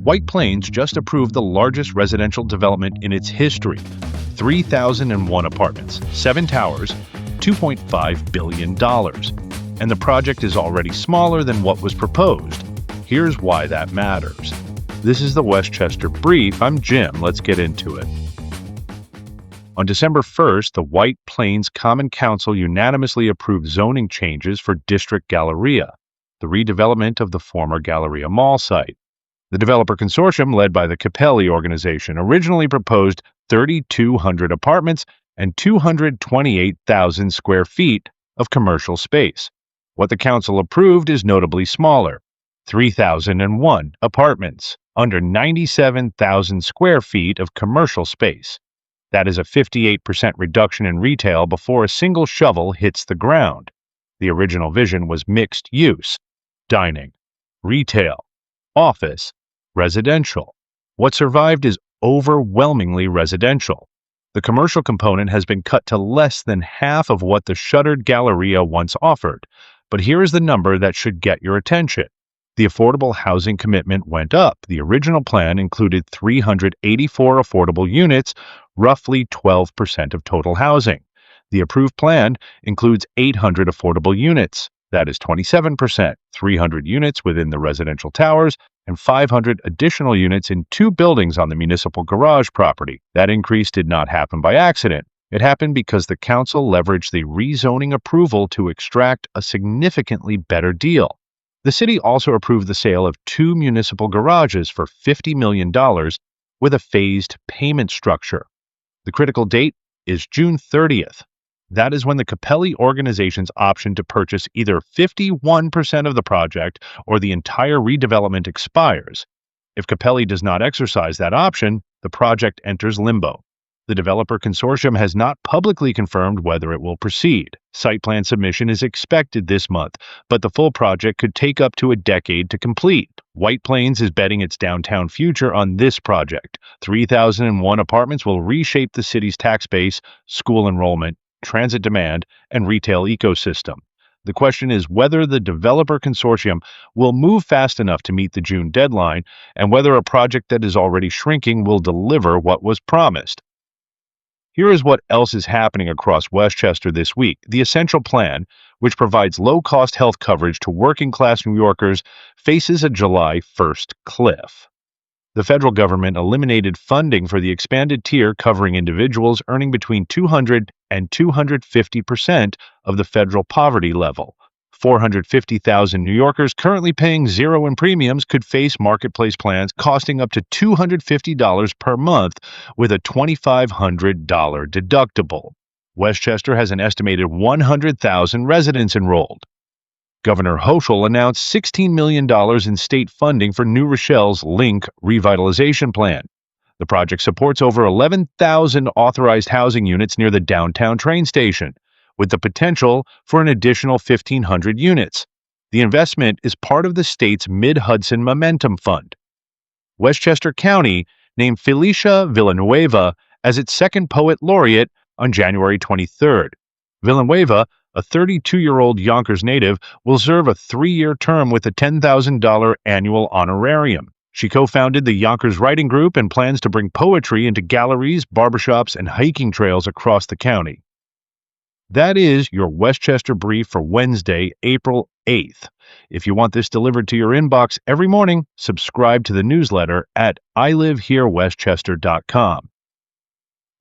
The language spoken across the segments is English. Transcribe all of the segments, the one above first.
White Plains just approved the largest residential development in its history, 3,001 apartments, 7 towers, $2.5 billion. And the project is already smaller than what was proposed. Here's why that matters. This is the Westchester Brief. I'm Jim. Let's get into it. On December 1st, the White Plains Common Council unanimously approved zoning changes for District Galleria, the redevelopment of the former Galleria Mall site. The developer consortium, led by the Capelli organization, originally proposed 3,200 apartments and 228,000 square feet of commercial space. What the council approved is notably smaller, 3,001 apartments, under 97,000 square feet of commercial space. That is a 58% reduction in retail before a single shovel hits the ground. The original vision was mixed use, dining, retail, office, residential. What survived is overwhelmingly residential. The commercial component has been cut to less than half of what the shuttered Galleria once offered. But here is the number that should get your attention. The affordable housing commitment went up. The original plan included 384 affordable units, roughly 12% of total housing. The approved plan includes 800 affordable units. That is 27%, 300 units within the residential towers, and 500 additional units in 2 buildings on the municipal garage property. That increase did not happen by accident. It happened because the council leveraged the rezoning approval to extract a significantly better deal. The city also approved the sale of 2 municipal garages for $50 million with a phased payment structure. The critical date is June 30th. That is when the Capelli organization's option to purchase either 51% of the project or the entire redevelopment expires. If Capelli does not exercise that option, the project enters limbo. The developer consortium has not publicly confirmed whether it will proceed. Site plan submission is expected this month, but the full project could take up to a decade to complete. White Plains is betting its downtown future on this project. 3,001 apartments will reshape the city's tax base, school enrollment, transit demand, and retail ecosystem. The question is whether the developer consortium will move fast enough to meet the June deadline, and whether a project that is already shrinking will deliver what was promised. Here is what else is happening across Westchester this week. The Essential Plan, which provides low-cost health coverage to working-class New Yorkers, faces a July 1st cliff. The federal government eliminated funding for the expanded tier covering individuals earning between 200 and 250% of the federal poverty level. 450,000 New Yorkers currently paying zero in premiums could face marketplace plans costing up to $250 per month with a $2,500 deductible. Westchester has an estimated 100,000 residents enrolled. Governor Hochul announced $16 million in state funding for New Rochelle's Link revitalization plan. The project supports over 11,000 authorized housing units near the downtown train station, with the potential for an additional 1,500 units. The investment is part of the state's Mid-Hudson Momentum Fund. Westchester County named Felicia Villanueva as its second poet laureate on January 23rd. Villanueva, a 32-year-old Yonkers native, will serve a 3-year term with a $10,000 annual honorarium. She co-founded the Yonkers Writing Group and plans to bring poetry into galleries, barbershops, and hiking trails across the county. That is your Westchester Brief for Wednesday, April 8th. If you want this delivered to your inbox every morning, subscribe to the newsletter at iliveherewestchester.com.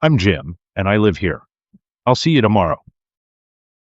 I'm Jim, and I live here. I'll see you tomorrow.